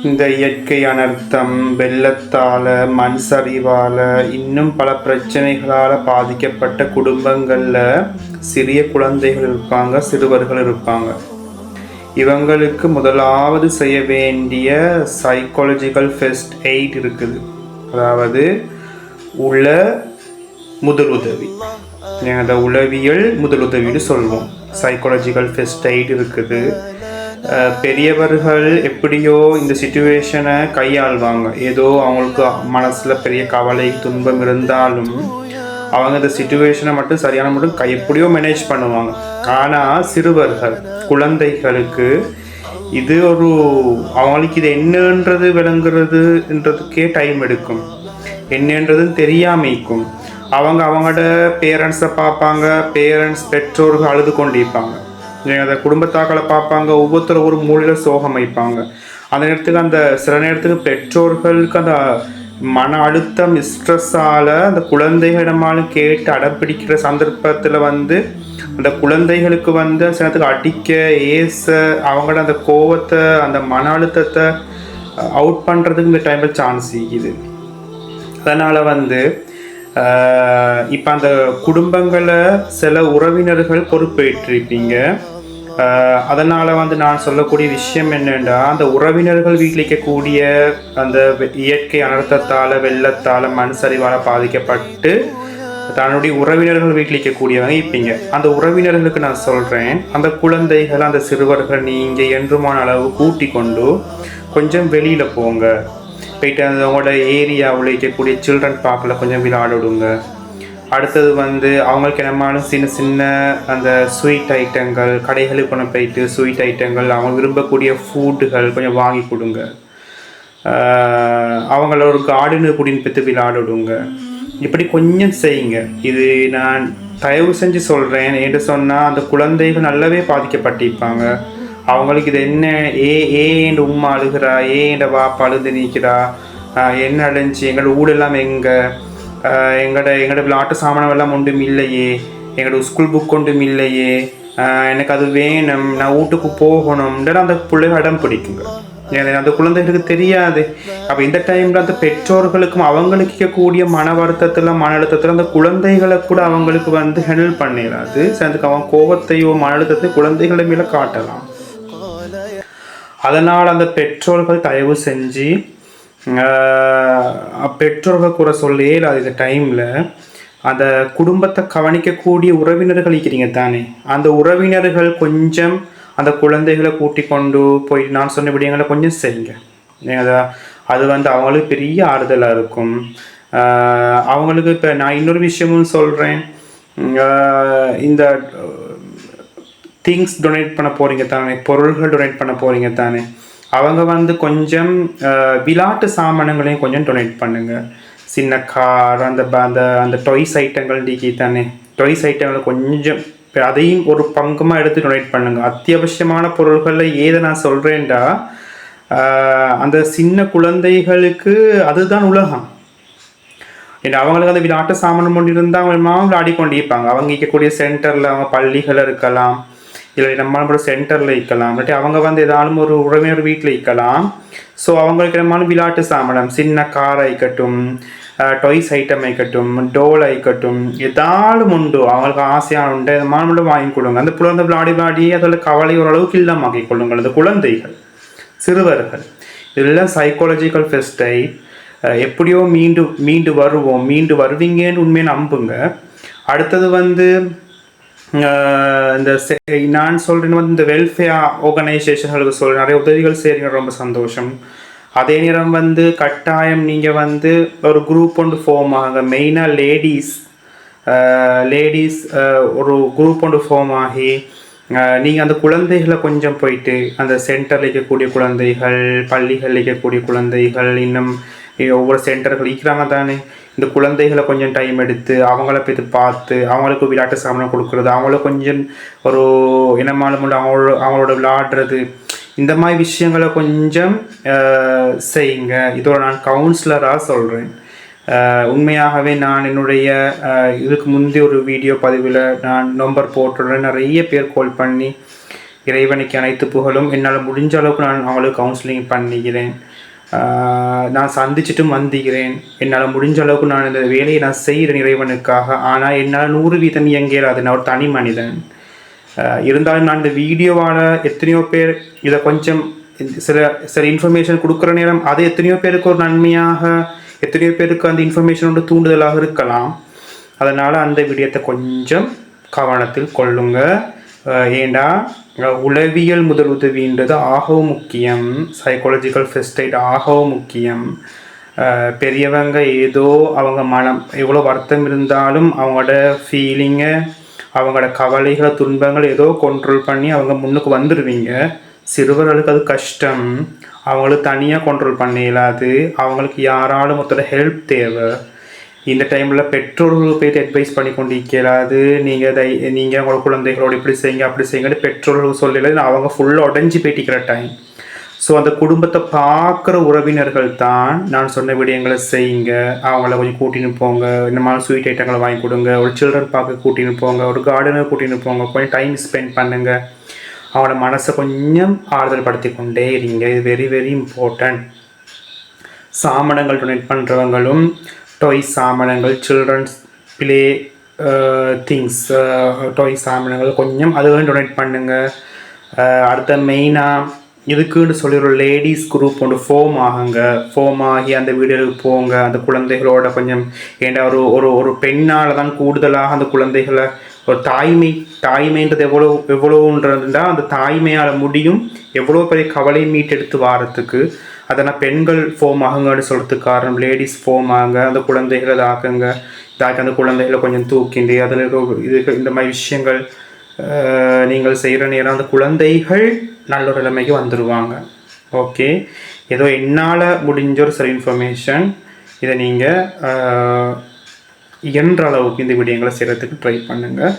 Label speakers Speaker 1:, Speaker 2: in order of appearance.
Speaker 1: இந்த இயற்கை அனர்த்தம், வெள்ளத்தால், மண் சரிவால், இன்னும் பல பிரச்சனைகளால் பாதிக்கப்பட்ட குடும்பங்களில் சிறிய குழந்தைகள் இருப்பாங்க, சிறுவர்கள் இருப்பாங்க. இவங்களுக்கு முதலாவது செய்ய வேண்டிய சைக்காலஜிக்கல் ஃபர்ஸ்ட் எய்ட் இருக்குது. அதாவது முதலுதவி. அந்த உளவியல் முதலுதவின்னு சொல்லுவோம். சைக்காலஜிக்கல் ஃபர்ஸ்ட் எய்ட் இருக்குது. பெரியவர்கள் எப்படியோ இந்த சிச்சுவேஷனை கையாள்வாங்க. ஏதோ அவங்களுக்கு மனசில் பெரிய கவலை துன்பம் இருந்தாலும் அவங்க இந்த சிச்சுவேஷனை மட்டும் சரியான மட்டும் எப்படியோ மேனேஜ் பண்ணுவாங்க. ஆனால் சிறுவர்கள், குழந்தைகளுக்கு இது அவங்களுக்கு இது என்னன்றது விளங்குறதுன்றதுக்கே டைம் எடுக்கும். என்னன்றதுன்னு தெரியாமைக்கும் அவங்களோட பேரண்ட்ஸை பார்ப்பாங்க. பெற்றோர்கள் அழுது கொண்டிருப்பாங்க. அந்த குடும்பத்தாக்களை பார்ப்பாங்க. ஒவ்வொருத்தரும் ஒரு மூலையில் சோகம் வைப்பாங்க. அந்த நேரத்துக்கு சில நேரத்துக்கு பெற்றோர்களுக்கு அந்த மன அழுத்தம் ஸ்ட்ரெஸ்ஸால் அந்த குழந்தைகளிடமாலும் கேட்டு அடம்பிடிக்கிற சந்தர்ப்பத்தில் அந்த குழந்தைகளுக்கு சில நேரத்துக்கு அடிக்க ஏச அவங்களோட அந்த கோவத்தை அந்த மன அழுத்தத்தை அவுட் பண்ணுறதுக்கு இந்த டைமில் சான்ஸ் இருக்குது. அதனால் இப்போ அந்த குடும்பங்களை சில உறவினர்கள் பொறுப்பேற்றிருப்பீங்க. அதனால் நான் சொல்லக்கூடிய விஷயம் என்னென்னா, அந்த உறவினர்கள் வீட்டில் இருக்கக்கூடிய அந்த இயற்கை அனர்த்தத்தால், வெள்ளத்தால், மண் சரிவால் பாதிக்கப்பட்டு தன்னுடைய உறவினர்கள் வீட்டில் இருக்கக்கூடியவங்க இருப்பீங்க. அந்த உறவினர்களுக்கு நான் சொல்கிறேன், அந்த குழந்தைகள், அந்த சிறுவர்கள் நீங்கள் என்றுமான அளவு கூட்டி கொண்டு கொஞ்சம் வெளியில் போங்க. போயிட்டு அவங்களோட ஏரியாவில் இருக்கக்கூடிய சில்ட்ரன் பார்க்கில் கொஞ்சம் விளையாடுங்க. அடுத்தது அவங்களுக்கு என்னமாலும் சின்ன சின்ன அந்த ஸ்வீட் ஐட்டங்கள் கடைகளுக்கு கொண்டு போயிட்டு ஸ்வீட் ஐட்டங்கள் அவங்க விரும்பக்கூடிய ஃபுட்டுகள் கொஞ்சம் வாங்கி கொடுங்க. அவங்கள ஒரு கார்டனு கூட்டின்னு போய்த்து விளையாடுங்க. இப்படி கொஞ்சம் செய்யுங்க. இது நான் தயவு செஞ்சு சொல்கிறேன். என்று சொன்னால் அந்த குழந்தைகள் நல்லாவே பாதிக்கப்பட்டிருப்பாங்க. அவங்களுக்கு இது என்ன ஏன் உம்மா அழுகிறா, ஏன் வாப்பா அழுது நிற்கிறா, என்ன அடைஞ்சி எங்களோட ஊடெல்லாம் எங்கே, எங்களோட விளையாட்டு சாமானம் எல்லாம் ஒன்றும் இல்லையே, எங்களோட ஸ்கூல் புக் ஒன்றும் இல்லையே, எனக்கு அது வேணும், நான் வீட்டுக்கு போகணும்ன்ற அந்த பிள்ளைகள் அடம் பிடிக்குங்க. அந்த குழந்தைகளுக்கு தெரியாது. அப்போ இந்த டைமில் அந்த பெற்றோர்களுக்கும் அவங்களுக்கு இருக்கக்கூடிய மன வருத்தத்தில் மன அழுத்தத்தில் அந்த குழந்தைகளை கூட அவங்களுக்கு ஹேண்டில் பண்ணிடாது. அதுக்கு அவங்க கோபத்தையோ மன அழுத்தத்தையோ குழந்தைகளை மேலே காட்டலாம். அதனால் அந்த பெற்றோர்கள் தயவு செஞ்சு பெற்றோர்கள் கூட சொல்லே இந்த டைமில் அந்த குடும்பத்தை கவனிக்கக்கூடிய உறவினர்கள் இருக்கிறீங்க தானே, அந்த உறவினர்கள் கொஞ்சம் அந்த குழந்தைகளை கூட்டி கொண்டு போய் நான் சொன்ன விடயங்களை கொஞ்சம் செய்யுங்க. அது அவங்களுக்கு பெரிய ஆறுதலாக இருக்கும். அவங்களுக்கு இப்போ நான் இன்னொரு விஷயமும் சொல்கிறேன். இந்த திங்ஸ் டொனேட் பண்ண போகிறீங்க தானே, பொருள்கள் டொனேட் பண்ண போகிறீங்க தானே, அவங்க கொஞ்சம் விளையாட்டு சாமானங்களையும் கொஞ்சம் டொனேட் பண்ணுங்கள். சின்ன கார், அந்த அந்த டாய்ஸ் ஐட்டங்கள் டிக்கி தானே, டாய்ஸ் ஐட்டங்களை கொஞ்சம் அதையும் ஒரு பங்குமாக எடுத்து டொனேட் பண்ணுங்கள். அத்தியாவசியமான பொருள்களில் ஏதை நான் சொல்கிறேன்டா, அந்த சின்ன குழந்தைகளுக்கு அதுதான் உலகம். ஏன்னா அவங்களுக்கு அந்த விளையாட்டு சாமானம் கொண்டு இருந்தால் அவங்க விளையாடிக்கொண்டு இருப்பாங்க. அவங்க இருக்கக்கூடிய சென்டரில் அவங்க பள்ளிகள் இருக்கலாம், இல்லை நம்மளோட சென்டரில் இருக்கலாம், இல்லாட்டி அவங்க ஏதாலும் ஒரு உறவினர் வீட்டில் இருக்கலாம். ஸோ அவங்களுக்கு நம்மளும் விளையாட்டு சாமானம் சின்ன கார் ஆயிக்கட்டும், டாய்ஸ் ஐட்டம் ஆயிக்கட்டும், டோல் ஆயிக்கட்டும், ஏதாலும் உண்டு அவங்களுக்கு ஆசையான உண்டு அந்த மட்டும் வாங்கி கொடுங்க. அந்த குழந்தை விளையாடி அதோட கவலை ஓரளவுக்கு இல்லாமக்கி கொள்ளுங்கள். அந்த குழந்தைகள், சிறுவர்கள் இதெல்லாம் சைக்காலஜிக்கல் ஃபர்ஸ்ட் எய்ட். எப்படியோ மீண்டு வருவீங்கன்னு உண்மையை நம்புங்க. அடுத்தது இந்த நான் சொல்கிறேன், இந்த வெல்ஃபேர் ஆர்கனைசேஷன்களுக்கு சொல்கிறேன், நிறைய உதவிகள் செய்கிறீங்க, ரொம்ப சந்தோஷம். அதே நேரம் கட்டாயம் நீங்கள் ஒரு குரூப் ஒன்று ஃபார்ம் ஆகுங்க. மெயினாக லேடிஸ் ஒரு குரூப் ஒன்று ஃபார்ம் ஆகி நீங்கள் அந்த குழந்தைகளை கொஞ்சம் போயிட்டு அந்த சென்டரில் இருக்கக்கூடிய குழந்தைகள், பள்ளிகளில் இருக்கக்கூடிய குழந்தைகள், இன்னும் ஒவ்வொரு சென்டர்கள் இருக்கிறாங்க தானே, இந்த குழந்தைகளை கொஞ்சம் டைம் எடுத்து அவங்கள போய் பார்த்து அவங்களுக்கு விளையாட்டு சாமான் கொடுக்குறது, அவங்கள கொஞ்சம் ஒரு இனமாலும் அவங்களோட விளையாடுறது, இந்த மாதிரி விஷயங்களை கொஞ்சம் செய்யுங்க. இதோட நான் கவுன்சிலராக சொல்கிறேன். உண்மையாகவே நான் என்னுடைய இதுக்கு முந்தைய ஒரு வீடியோ பதிவில் நான் நம்பர் போட்டுறேன். நிறைய பேர் கால் பண்ணி இறைவனுக்கு அனைத்து புகழும். என்னால் முடிஞ்ச அளவுக்கு நான் அவங்களுக்கு கவுன்சிலிங் பண்ணிக்கிறேன். நான் சந்திச்சுட்டும் வந்திக்கிறேன். என்னால் முடிஞ்ச அளவுக்கு நான் இந்த வேலையை நான் செய்கிறேன் இறைவனுக்காக. ஆனால் என்னால் 100% இயங்கிறாது. நான் ஒரு தனி மனிதன். இருந்தாலும் நான் இந்த வீடியோவால் எத்தனையோ பேர் இதை கொஞ்சம் சில சில இன்ஃபர்மேஷன் கொடுக்குற நேரம் அது எத்தனையோ பேருக்கு ஒரு நன்மையாக, எத்தனையோ பேருக்கு அந்த இன்ஃபர்மேஷன் வந்து தூண்டுதலாக இருக்கலாம். அதனால் அந்த விடயத்தை கொஞ்சம் கவனத்தில் கொள்ளுங்க. ஏண்டா உளவியல் முதலுதவின்றது ஆகவும் முக்கியம். சைக்காலஜிக்கல் ஃபர்ஸ்ட் எய்ட் ஆகவும் முக்கியம். பெரியவங்க ஏதோ அவங்க மனம் எவ்வளோ வருத்தம் இருந்தாலும் அவங்களோட ஃபீலிங்கை, அவங்களோட கவலைகளை, துன்பங்கள் ஏதோ கண்ட்ரோல் பண்ணி அவங்க முன்னுக்கு வந்துடுவீங்க. சிறுவர்களுக்கு அது கஷ்டம். அவங்களுக்கு தனியாக கண்ட்ரோல் பண்ண இயலாது. அவங்களுக்கு யாராலும் ஒருத்தர ஹெல்ப் தேவை. இந்த டைமில் பெற்றோர்களுக்கு போய்ட்டு அட்வைஸ் பண்ணி கொண்டு இயலாது. நீங்கள் உங்களோட குழந்தைகளோடு இப்படி செய்யுங்க அப்படி செய்யுங்கன்னு பெற்றோர்களுக்கு சொல்லல. அவங்க ஃபுல்லாக உடஞ்சி போயிட்டிக்கிற டைம். ஸோ அந்த குடும்பத்தை பார்க்குற உறவினர்கள் தான் நான் சொன்ன விடயங்களை செய்யுங்க. அவங்கள கொஞ்சம் கூட்டின்னு போங்க. இந்த மாதிரி ஸ்வீட் ஐட்டங்களை வாங்கி கொடுங்க. ஒரு சில்ட்ரன் பார்க்க கூட்டின்னு போங்க. ஒரு கார்டனை கூட்டின்னு போங்க. கொஞ்சம் டைம் ஸ்பெண்ட் பண்ணுங்கள். அவனோட மனசை கொஞ்சம் ஆறுதல் படுத்தி கொண்டே இருங்க. இது வெரி வெரி இம்பார்ட்டன்ட். சாமனங்கள் டொனேட் பண்ணுறவங்களும் டாய் சாமனங்கள், சில்ட்ரன்ஸ் ப்ளே திங்ஸ், டாய் சாமனங்கள் கொஞ்சம் அதுவும் டொனேட் பண்ணுங்கள். அடுத்த மெயினாக இதுக்குன்னு சொல்லி ஒரு லேடிஸ் குரூப் ஒன்று ஃபோம் ஆகி அந்த வீடுகளுக்கு போங்க. அந்த குழந்தைகளோட கொஞ்சம் ஏண்டா ஒரு பெண்ணால் தான் கூடுதலாக அந்த குழந்தைகளை ஒரு தாய்மைன்றது எவ்வளோன்றதுண்டா அந்த தாய்மையால் முடியும் எவ்வளோ பெரிய கவலை மீட்டெடுத்து வாரத்துக்கு. அதனால் பெண்கள் ஃபோம் ஆகுங்கன்னு சொல்கிறதுக்கு காரணம் லேடிஸ் ஃபோம் ஆகுங்க. அந்த குழந்தைகளை இதாக்குங்க. அந்த குழந்தைகளை கொஞ்சம் தூக்கிண்டு அதில் இந்த மாதிரி விஷயங்கள் நீங்கள் செய்கிற நேரம் அந்த குழந்தைகள் நல்ல ஒரு நிலைமைக்கு வந்துடுவாங்க. ஓகே, ஏதோ என்னால் முடிஞ்ச ஒரு சில இன்ஃபர்மேஷன். இதை நீங்கள் இயன்ற அளவுக்கு இந்த விடயங்களை செய்கிறதுக்கு ட்ரை பண்ணுங்கள்.